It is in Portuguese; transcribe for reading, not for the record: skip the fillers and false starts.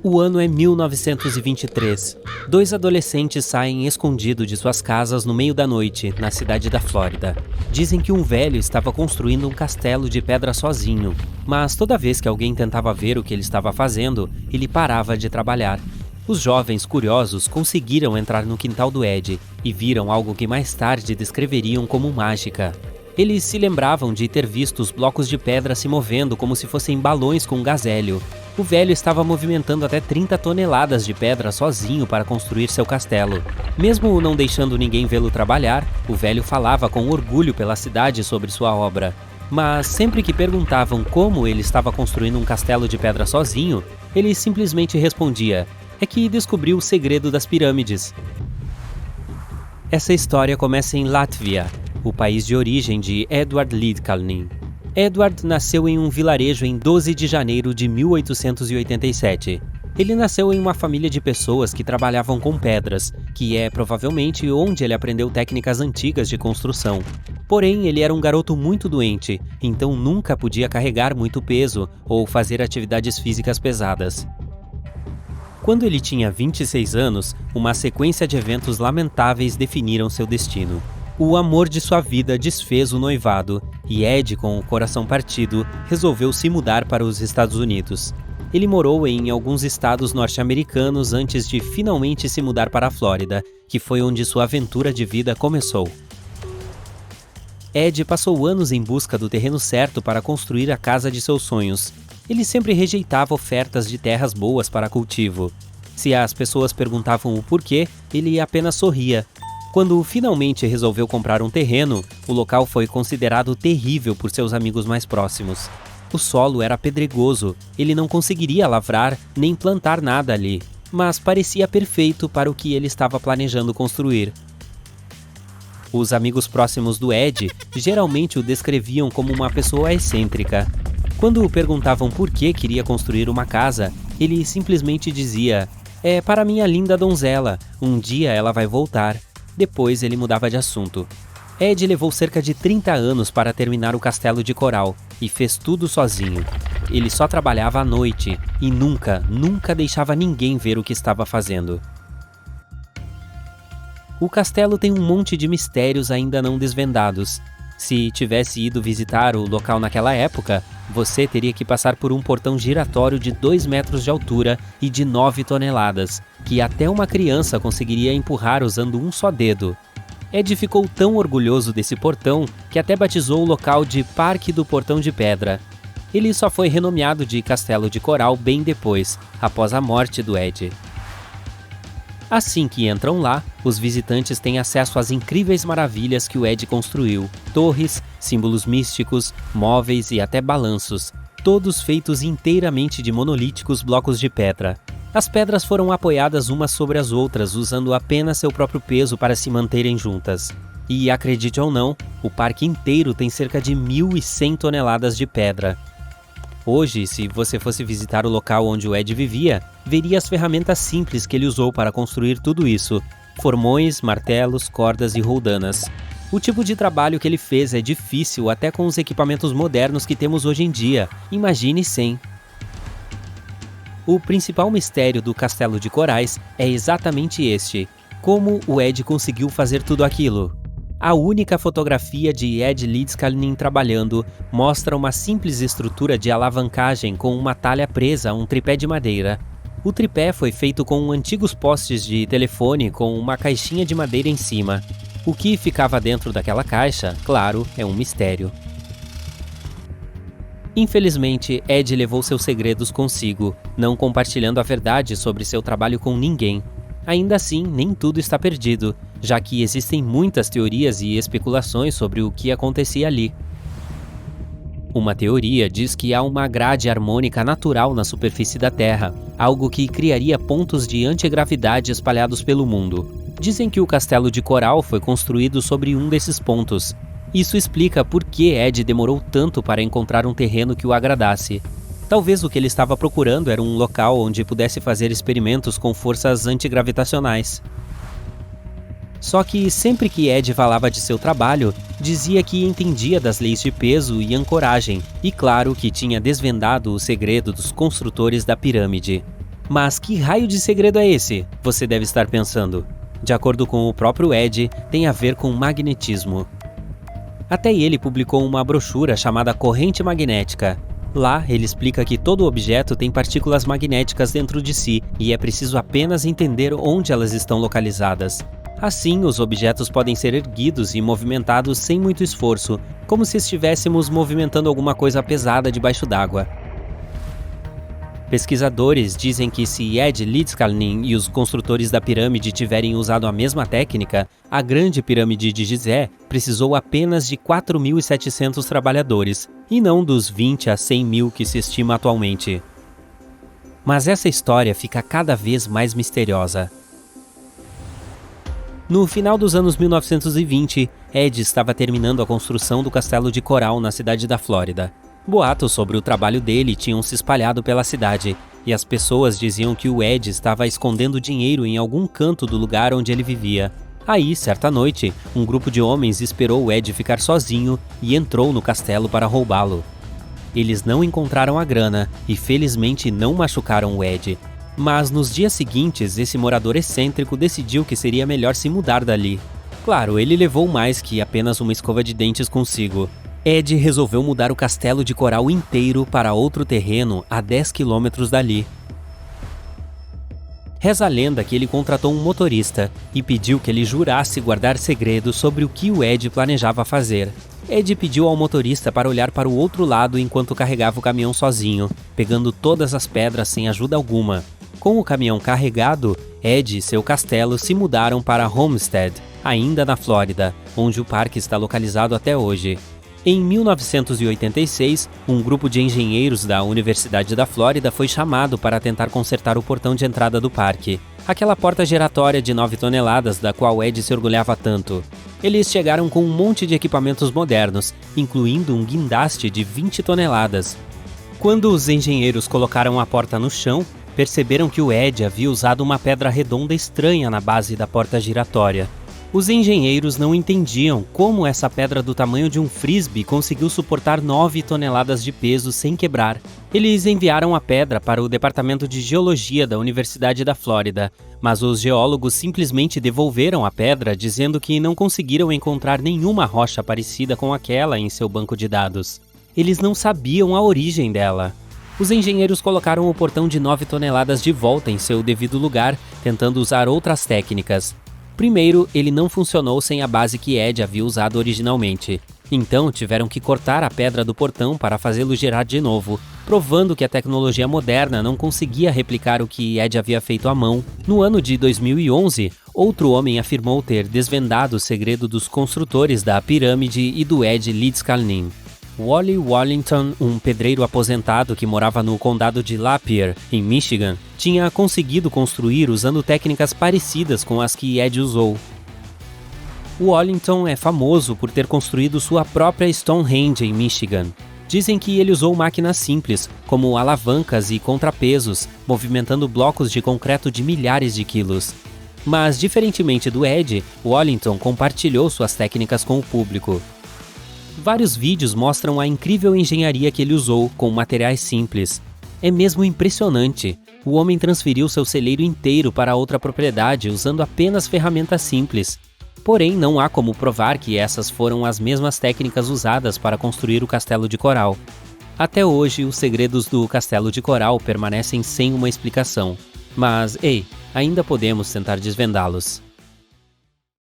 O ano é 1923. Dois adolescentes saem escondidos de suas casas no meio da noite, na cidade da Flórida. Dizem que um velho estava construindo um castelo de pedra sozinho, mas toda vez que alguém tentava ver o que ele estava fazendo, ele parava de trabalhar. Os jovens curiosos conseguiram entrar no quintal do Ed e viram algo que mais tarde descreveriam como mágica. Eles se lembravam de ter visto os blocos de pedra se movendo como se fossem balões com gás hélio. O velho estava movimentando até 30 toneladas de pedra sozinho para construir seu castelo. Mesmo não deixando ninguém vê-lo trabalhar, o velho falava com orgulho pela cidade sobre sua obra. Mas sempre que perguntavam como ele estava construindo um castelo de pedra sozinho, ele simplesmente respondia: "É que descobriu o segredo das pirâmides." Essa história começa em Látvia, o país de origem de Edward Lidkalnin. Edward nasceu em um vilarejo em 12 de janeiro de 1887. Ele nasceu em uma família de pessoas que trabalhavam com pedras, que é provavelmente onde ele aprendeu técnicas antigas de construção. Porém, ele era um garoto muito doente, então nunca podia carregar muito peso ou fazer atividades físicas pesadas. Quando ele tinha 26 anos, uma sequência de eventos lamentáveis definiram seu destino. O amor de sua vida desfez o noivado, e Ed, com o coração partido, resolveu se mudar para os Estados Unidos. Ele morou em alguns estados norte-americanos antes de finalmente se mudar para a Flórida, que foi onde sua aventura de vida começou. Ed passou anos em busca do terreno certo para construir a casa de seus sonhos. Ele sempre rejeitava ofertas de terras boas para cultivo. Se as pessoas perguntavam o porquê, ele apenas sorria. Quando finalmente resolveu comprar um terreno, o local foi considerado terrível por seus amigos mais próximos. O solo era pedregoso, ele não conseguiria lavrar nem plantar nada ali, mas parecia perfeito para o que ele estava planejando construir. Os amigos próximos do Ed geralmente o descreviam como uma pessoa excêntrica. Quando perguntavam por que queria construir uma casa, ele simplesmente dizia: "É para minha linda donzela, um dia ela vai voltar." Depois ele mudava de assunto. Ed levou cerca de 30 anos para terminar o castelo de coral e fez tudo sozinho. Ele só trabalhava à noite e nunca deixava ninguém ver o que estava fazendo. O castelo tem um monte de mistérios ainda não desvendados. Se tivesse ido visitar o local naquela época, você teria que passar por um portão giratório de 2 metros de altura e de 9 toneladas, que até uma criança conseguiria empurrar usando um só dedo. Ed ficou tão orgulhoso desse portão que até batizou o local de Parque do Portão de Pedra. Ele só foi renomeado de Castelo de Coral bem depois, após a morte do Ed. Assim que entram lá, os visitantes têm acesso às incríveis maravilhas que o Ed construiu: torres, símbolos místicos, móveis e até balanços, todos feitos inteiramente de monolíticos blocos de pedra. As pedras foram apoiadas umas sobre as outras, usando apenas seu próprio peso para se manterem juntas. E, acredite ou não, o parque inteiro tem cerca de 1.100 toneladas de pedra. Hoje, se você fosse visitar o local onde o Ed vivia, veria as ferramentas simples que ele usou para construir tudo isso: formões, martelos, cordas e roldanas. O tipo de trabalho que ele fez é difícil até com os equipamentos modernos que temos hoje em dia, imagine sem. O principal mistério do Castelo de Corais é exatamente este: como o Ed conseguiu fazer tudo aquilo? A única fotografia de Ed Lidkalnin trabalhando mostra uma simples estrutura de alavancagem com uma talha presa a um tripé de madeira. O tripé foi feito com antigos postes de telefone com uma caixinha de madeira em cima. O que ficava dentro daquela caixa, claro, é um mistério. Infelizmente, Ed levou seus segredos consigo, não compartilhando a verdade sobre seu trabalho com ninguém. Ainda assim, nem tudo está perdido, já que existem muitas teorias e especulações sobre o que acontecia ali. Uma teoria diz que há uma grade harmônica natural na superfície da Terra, algo que criaria pontos de antigravidade espalhados pelo mundo. Dizem que o castelo de coral foi construído sobre um desses pontos. Isso explica por que Ed demorou tanto para encontrar um terreno que o agradasse. Talvez o que ele estava procurando era um local onde pudesse fazer experimentos com forças antigravitacionais. Só que sempre que Ed falava de seu trabalho, dizia que entendia das leis de peso e ancoragem, e claro que tinha desvendado o segredo dos construtores da pirâmide. Mas que raio de segredo é esse? Você deve estar pensando. De acordo com o próprio Ed, tem a ver com magnetismo. Até ele publicou uma brochura chamada Corrente Magnética. Lá, ele explica que todo objeto tem partículas magnéticas dentro de si e é preciso apenas entender onde elas estão localizadas. Assim, os objetos podem ser erguidos e movimentados sem muito esforço, como se estivéssemos movimentando alguma coisa pesada debaixo d'água. Pesquisadores dizem que se Ed Lidskalnin e os construtores da pirâmide tiverem usado a mesma técnica, a grande pirâmide de Gizé precisou apenas de 4.700 trabalhadores, e não dos 20 a 100 mil que se estima atualmente. Mas essa história fica cada vez mais misteriosa. No final dos anos 1920, Ed estava terminando a construção do Castelo de Coral na cidade da Flórida. Boatos sobre o trabalho dele tinham se espalhado pela cidade, e as pessoas diziam que o Ed estava escondendo dinheiro em algum canto do lugar onde ele vivia. Aí, certa noite, um grupo de homens esperou o Ed ficar sozinho e entrou no castelo para roubá-lo. Eles não encontraram a grana e felizmente não machucaram o Ed. Mas nos dias seguintes, esse morador excêntrico decidiu que seria melhor se mudar dali. Claro, ele levou mais que apenas uma escova de dentes consigo. Ed resolveu mudar o castelo de coral inteiro para outro terreno a 10 quilômetros dali. Reza a lenda que ele contratou um motorista e pediu que ele jurasse guardar segredo sobre o que o Ed planejava fazer. Ed pediu ao motorista para olhar para o outro lado enquanto carregava o caminhão sozinho, pegando todas as pedras sem ajuda alguma. Com o caminhão carregado, Ed e seu castelo se mudaram para Homestead, ainda na Flórida, onde o parque está localizado até hoje. Em 1986, um grupo de engenheiros da Universidade da Flórida foi chamado para tentar consertar o portão de entrada do parque, aquela porta giratória de 9 toneladas da qual Ed se orgulhava tanto. Eles chegaram com um monte de equipamentos modernos, incluindo um guindaste de 20 toneladas. Quando os engenheiros colocaram a porta no chão, perceberam que o Ed havia usado uma pedra redonda estranha na base da porta giratória. Os engenheiros não entendiam como essa pedra do tamanho de um frisbee conseguiu suportar 9 toneladas de peso sem quebrar. Eles enviaram a pedra para o Departamento de Geologia da Universidade da Flórida, mas os geólogos simplesmente devolveram a pedra dizendo que não conseguiram encontrar nenhuma rocha parecida com aquela em seu banco de dados. Eles não sabiam a origem dela. Os engenheiros colocaram o portão de 9 toneladas de volta em seu devido lugar, tentando usar outras técnicas. Primeiro, ele não funcionou sem a base que Ed havia usado originalmente. Então, tiveram que cortar a pedra do portão para fazê-lo girar de novo, provando que a tecnologia moderna não conseguia replicar o que Ed havia feito à mão. No ano de 2011, outro homem afirmou ter desvendado o segredo dos construtores da pirâmide e do Ed Lidskalnin. Wally Wallington, um pedreiro aposentado que morava no condado de Lapeer, em Michigan, tinha conseguido construir usando técnicas parecidas com as que Ed usou. Wallington é famoso por ter construído sua própria Stonehenge em Michigan. Dizem que ele usou máquinas simples, como alavancas e contrapesos, movimentando blocos de concreto de milhares de quilos. Mas, diferentemente do Ed, Wallington compartilhou suas técnicas com o público. Vários vídeos mostram a incrível engenharia que ele usou com materiais simples. É mesmo impressionante. O homem transferiu seu celeiro inteiro para outra propriedade usando apenas ferramentas simples. Porém, não há como provar que essas foram as mesmas técnicas usadas para construir o Castelo de Coral. Até hoje, os segredos do Castelo de Coral permanecem sem uma explicação. Mas, ei, ainda podemos tentar desvendá-los.